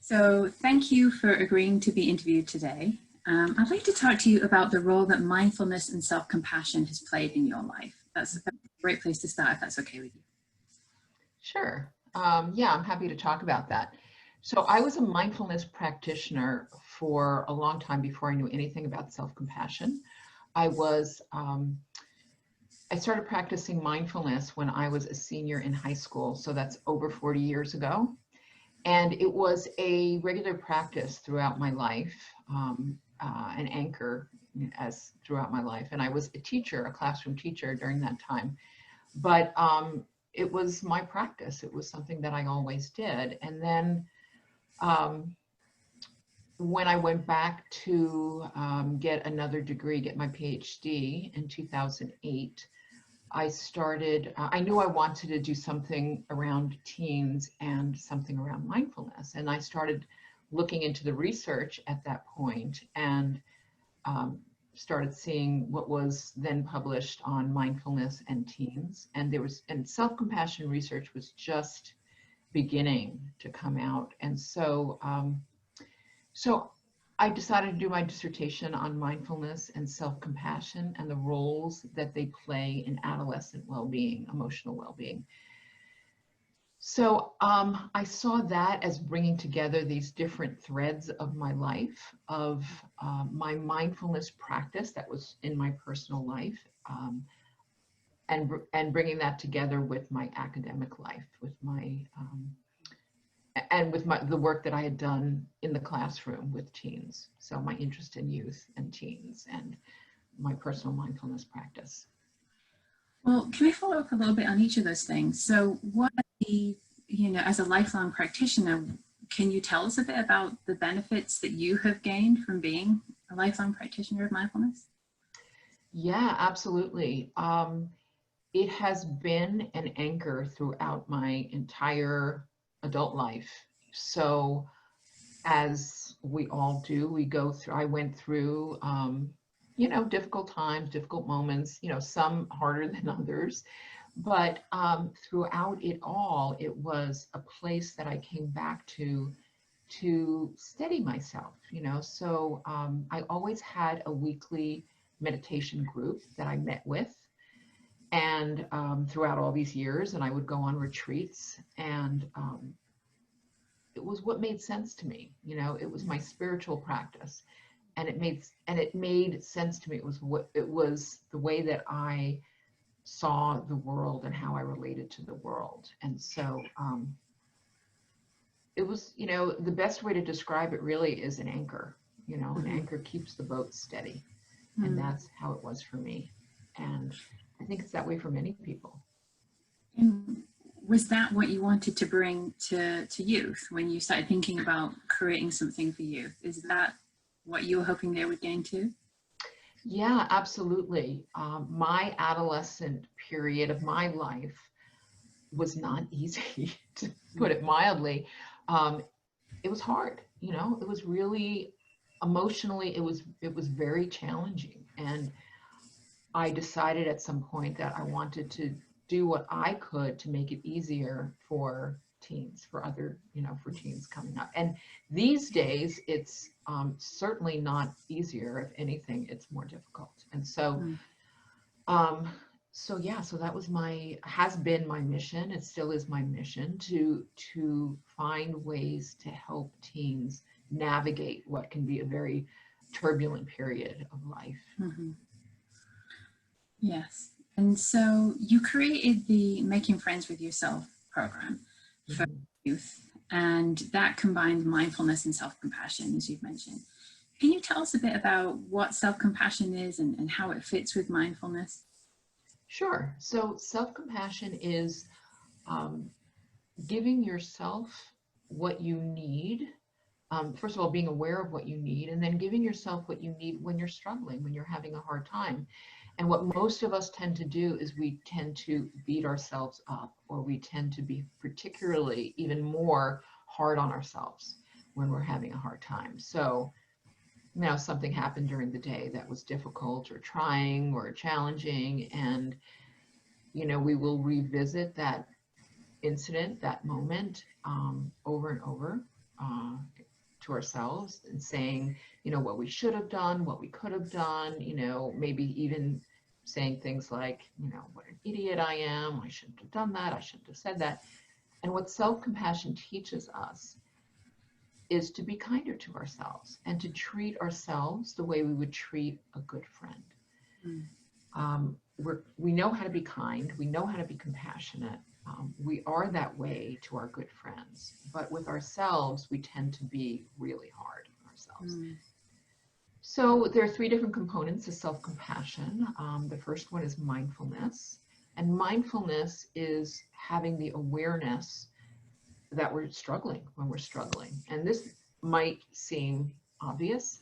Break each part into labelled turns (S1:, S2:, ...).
S1: So thank you for agreeing to be interviewed today. I'd like to talk to you about the role that mindfulness and self-compassion has played in your life. That's a great place to start, if that's okay with you.
S2: Sure. Yeah, I'm happy to talk about that. So I was a mindfulness practitioner for a long time before I knew anything about self-compassion. I started practicing mindfulness when I was a senior in high school, so that's over 40 years ago. And it was a regular practice throughout my life, an anchor as throughout my life. And I was a teacher, a classroom teacher during that time. But it was my practice. It was something that I always did. And then when I went back to get another degree, get my PhD in 2008, I knew I wanted to do something around teens and something around mindfulness. And I started looking into the research at that point and started seeing what was then published on mindfulness and teens. And self-compassion research was just beginning to come out. And so I decided to do my dissertation on mindfulness and self-compassion and the roles that they play in adolescent well-being, emotional well-being. So I saw that as bringing together these different threads of my life, of my mindfulness practice that was in my personal life, and bringing that together with my academic life, with my the work that I had done in the classroom with teens. So my interest in youth and teens and my personal mindfulness practice.
S1: Well, can I follow up a little bit on each of those things? So what are the, as a lifelong practitioner, can you tell us a bit about the benefits that you have gained from being a lifelong practitioner of mindfulness?
S2: Yeah, absolutely. It has been an anchor throughout my entire adult life. So as we all do, I went through, difficult times, difficult moments, some harder than others. But throughout it all, it was a place that I came back to steady myself, So I always had a weekly meditation group that I met with. And throughout all these years, and I would go on retreats, and it was what made sense to me. It was my spiritual practice, and it made sense to me. It was the way that I saw the world and how I related to the world. And so it was, the best way to describe it really is an anchor. An anchor keeps the boat steady, and that's how it was for me. And I think it's that way for many people.
S1: And was that what you wanted to bring to youth when you started thinking about creating something for youth? Is that what you were hoping they would gain too?
S2: Yeah, absolutely. My adolescent period of my life was not easy, to put it mildly. It was hard, it was really emotionally, it was very challenging. And I decided at some point that I wanted to do what I could to make it easier for teens, for teens coming up. And these days, it's certainly not easier. If anything, it's more difficult. And so, so that has been my mission. It still is my mission to find ways to help teens navigate what can be a very turbulent period of life.
S1: Mm-hmm. Yes. And so you created the Making Friends with Yourself program for youth, and that combined mindfulness and self-compassion, as you've mentioned. Can you tell us a bit about what self-compassion is and how it fits with mindfulness?
S2: Sure. So self-compassion is giving yourself what you need. First of all, being aware of what you need, and then giving yourself what you need when you're struggling, when you're having a hard time. And what most of us tend to do is we tend to beat ourselves up, or we tend to be particularly even more hard on ourselves when we're having a hard time. So, something happened during the day that was difficult or trying or challenging, and, we will revisit that incident, that moment, over and over. to ourselves and saying, you know, what we should have done, what we could have done, you know, maybe even saying things like, you know, what an idiot I am, I shouldn't have done that, I shouldn't have said that. And what self-compassion teaches us is to be kinder to ourselves and to treat ourselves the way we would treat a good friend.
S1: Mm.
S2: We know how to be kind, we know how to be compassionate. We are that way to our good friends, but with ourselves, we tend to be really hard on ourselves.
S1: Mm.
S2: So there are three different components of self-compassion. The first one is mindfulness, and mindfulness is having the awareness that we're struggling when we're struggling. And this might seem obvious.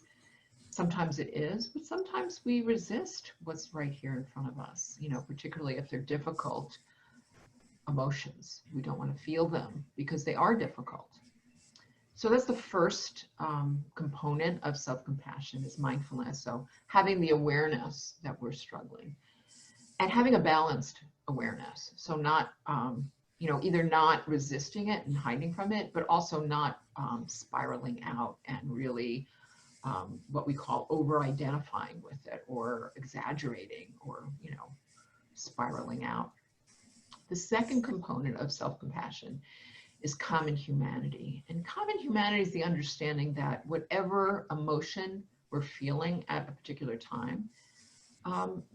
S2: Sometimes it is, but sometimes we resist what's right here in front of us, you know, particularly if they're difficult emotions. We don't want to feel them because they are difficult. So that's the first component of self-compassion is mindfulness. So having the awareness that we're struggling and having a balanced awareness. So not, you know, either not resisting it and hiding from it, but also not spiraling out and really what we call over-identifying with it or exaggerating or, you know, spiraling out. The second component of self-compassion is common humanity. And common humanity is the understanding that whatever emotion we're feeling at a particular time,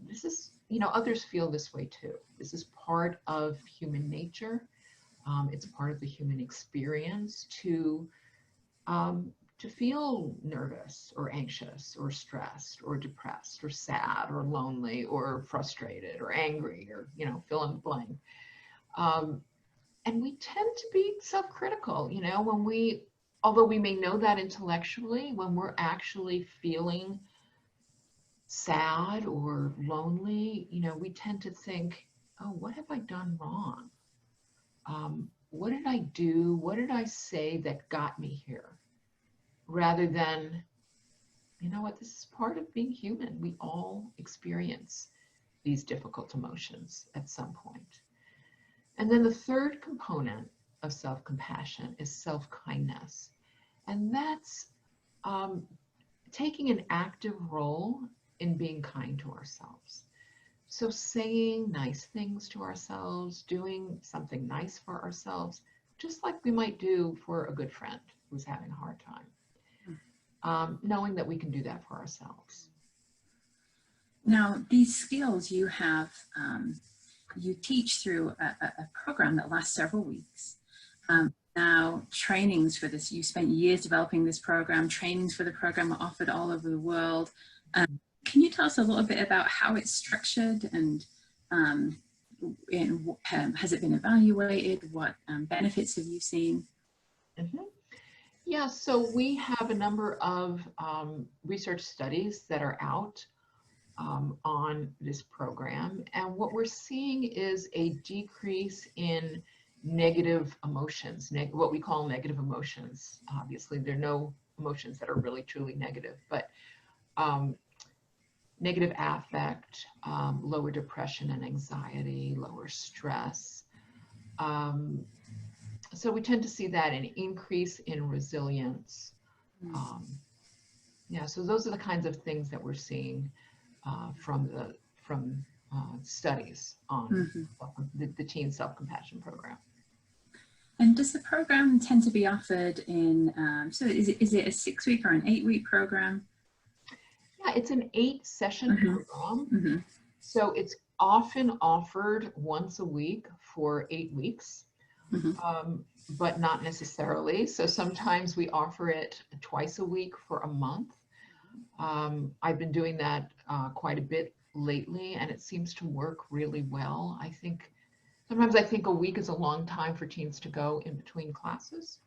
S2: this is, you know, others feel this way too. This is part of human nature. It's part of the human experience to feel nervous or anxious or stressed or depressed or sad or lonely or frustrated or angry or, you know, fill in the blank. And we tend to be self-critical, you know, when we, although we may know that intellectually, when we're actually feeling sad or lonely, you know, we tend to think, oh, what have I done wrong? What did I do? What did I say that got me here? Rather than, you know what, this is part of being human. We all experience these difficult emotions at some point. And then the third component of self-compassion is self-kindness. And that's taking an active role in being kind to ourselves. So saying nice things to ourselves, doing something nice for ourselves, just like we might do for a good friend who's having a hard time, knowing that we can do that for ourselves.
S1: Now, these skills you have, you teach through a program that lasts several weeks. Now, trainings for this, you spent years developing this program, trainings for the program are offered all over the world. Can you tell us a little bit about how it's structured and has it been evaluated? What benefits have you seen?
S2: Mm-hmm. Yeah, so we have a number of research studies that are out on this program. And what we're seeing is a decrease in negative emotions, what we call negative emotions. Obviously, there are no emotions that are really truly negative, but negative affect, lower depression and anxiety, lower stress. So we tend to see that an increase in resilience. Yeah, so those are the kinds of things that we're seeing from studies on the Teen Self-Compassion Program.
S1: And does the program tend to be offered in, so is it a 6-week or an 8-week program?
S2: Yeah, it's an 8-session program. So it's often offered once a week for 8 weeks, but not necessarily. So sometimes we offer it twice a week for a month. I've been doing that quite a bit lately, and it seems to work really well. Sometimes I think a week is a long time for teens to go in between classes.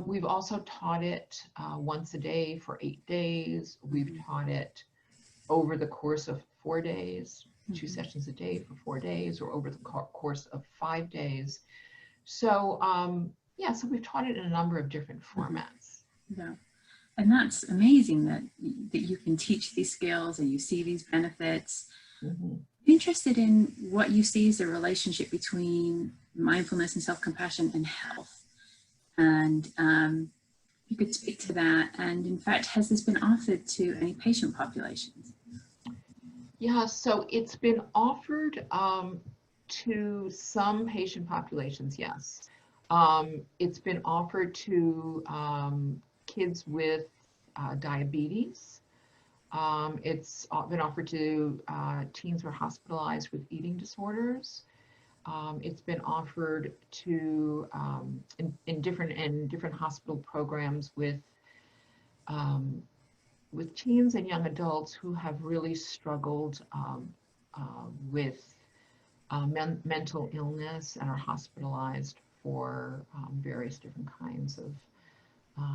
S2: We've also taught it once a day for 8 days. We've taught it over the course of 4 days, 2 sessions a day for 4 days, or over the course of 5 days. So yeah, so we've taught it in a number of different formats.
S1: Yeah. And that's amazing that you can teach these skills and you see these benefits. I'm interested in what you see as the relationship between mindfulness and self-compassion and health. And, you could speak to that. And in fact, has this been offered to any patient populations?
S2: Yeah, so it's been offered to some patient populations, yes. It's been offered to kids with diabetes. It's been offered to teens who are hospitalized with eating disorders. It's been offered to in different hospital programs um, with teens and young adults who have really struggled with mental illness and are hospitalized for various different kinds of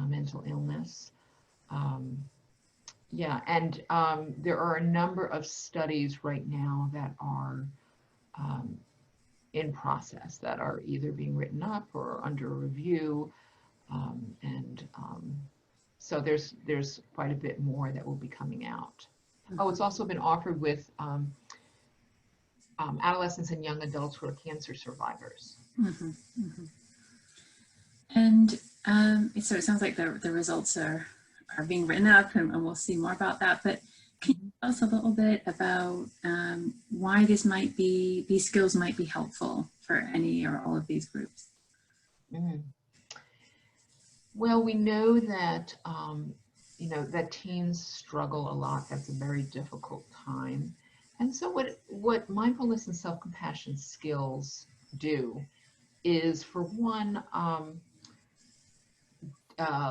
S2: mental illness. Um, yeah, and there are a number of studies right now that are um, in process that are either being written up or under review. And so there's quite a bit more that will be coming out. Oh, it's also been offered with adolescents and young adults who are cancer survivors.
S1: Mm-hmm, mm-hmm. And so it sounds like the results are being written up, and we'll see more about that. But can you tell us a little bit about why these skills might be helpful for any or all of these groups?
S2: Mm. Well, we know that that teens struggle a lot. That's a very difficult time. And so what mindfulness and self-compassion skills do is, for one,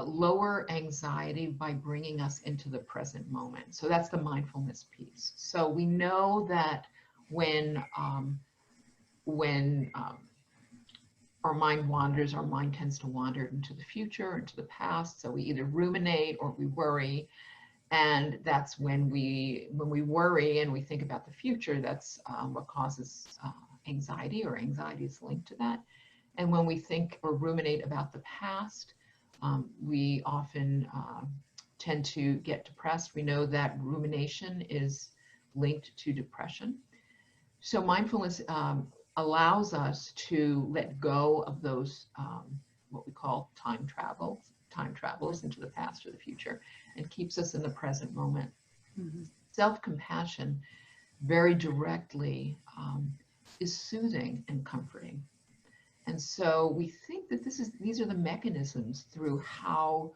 S2: lower anxiety by bringing us into the present moment. So that's the mindfulness piece. So we know that when our mind wanders, our mind tends to wander into the future, into the past. So we either ruminate or we worry. And that's when we worry and we think about the future, that's what causes anxiety, or anxiety is linked to that. And when we think or ruminate about the past, we often tend to get depressed. We know that rumination is linked to depression. So mindfulness allows us to let go of those, what we call time travelers into the past or the future, and keeps us in the present moment.
S1: Mm-hmm.
S2: Self-compassion very directly is soothing and comforting. And so we think that these are the mechanisms through how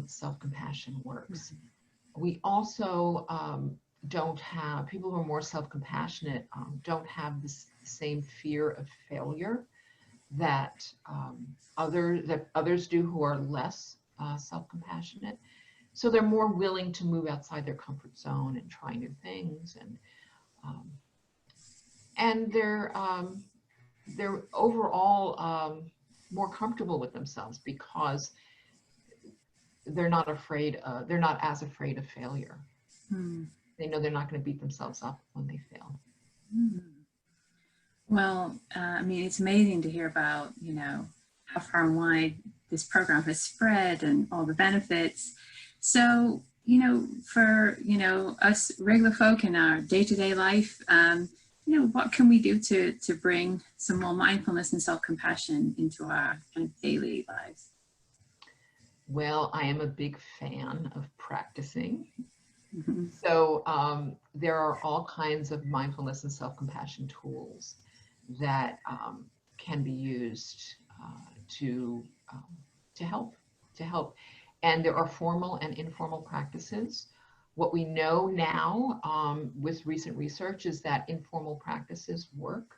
S2: self-compassion works. Mm-hmm. We also don't have, people who are more self-compassionate don't have this same fear of failure that others do who are less self-compassionate. So they're more willing to move outside their comfort zone and try new things, and they're overall more comfortable with themselves because they're not as afraid of failure. Mm. They know they're not going to beat themselves up when they fail.
S1: Mm. Well, I mean, it's amazing to hear about, how far and wide this program has spread and all the benefits. So, for, us regular folk in our day-to-day life, what can we do to bring some more mindfulness and self-compassion into our kind of daily lives?
S2: Well, I am a big fan of practicing. Mm-hmm. So there are all kinds of mindfulness and self-compassion tools that can be used to help. And there are formal and informal practices. What we know now with recent research is that informal practices work.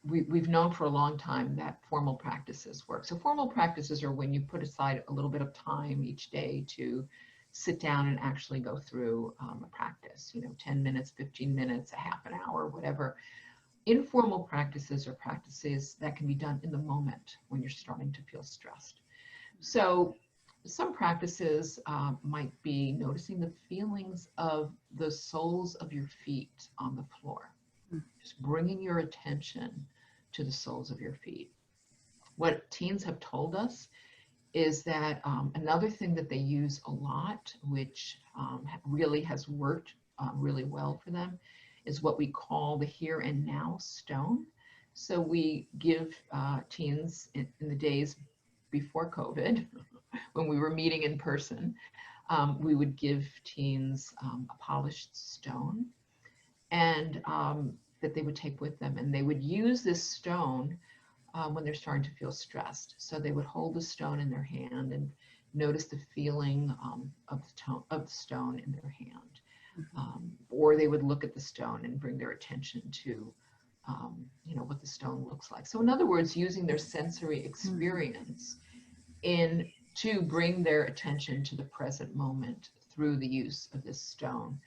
S2: We've known for a long time that formal practices work. So formal practices are when you put aside a little bit of time each day to sit down and actually go through a practice, 10 minutes, 15 minutes, a half an hour, whatever. Informal practices are practices that can be done in the moment when you're starting to feel stressed. So some practices might be noticing the feelings of the soles of your feet on the floor. Just bringing your attention to the soles of your feet. What teens have told us is that another thing that they use a lot, which really has worked really well for them, is what we call the here and now stone. So we give teens in the days before COVID, when we were meeting in person, we would give teens a polished stone and that they would take with them. And they would use this stone when they're starting to feel stressed. So they would hold the stone in their hand and notice the feeling of the stone in their hand. Or they would look at the stone and bring their attention to what the stone looks like. So in other words, using their sensory experience to bring their attention to the present moment through the use of this stone.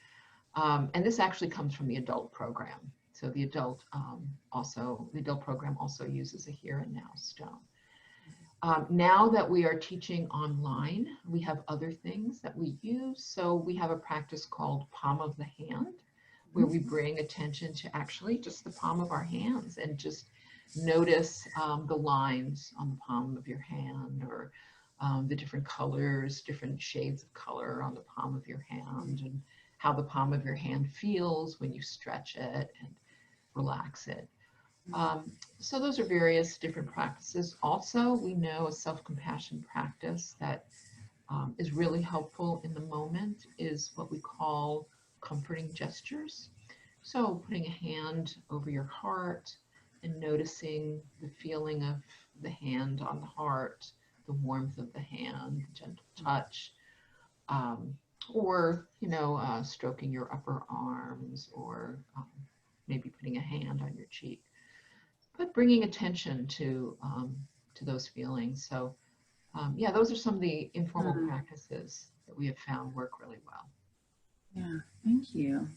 S2: And this actually comes from the adult program. So the adult program also uses a here and now stone. Now that we are teaching online, we have other things that we use. So we have a practice called palm of the hand, where we bring attention to actually just the palm of our hands and just notice the lines on the palm of your hand, or the different colors, different shades of color on the palm of your hand, and how the palm of your hand feels when you stretch it and relax it. So those are various different practices. Also, we know a self-compassion practice that is really helpful in the moment is what we call comforting gestures. So putting a hand over your heart and noticing the feeling of the hand on the heart, the warmth of the hand, the gentle touch, or stroking your upper arms, or maybe putting a hand on your cheek, but bringing attention to those feelings. So yeah, those are some of the informal practices that we have found work really well.
S1: Yeah, thank you.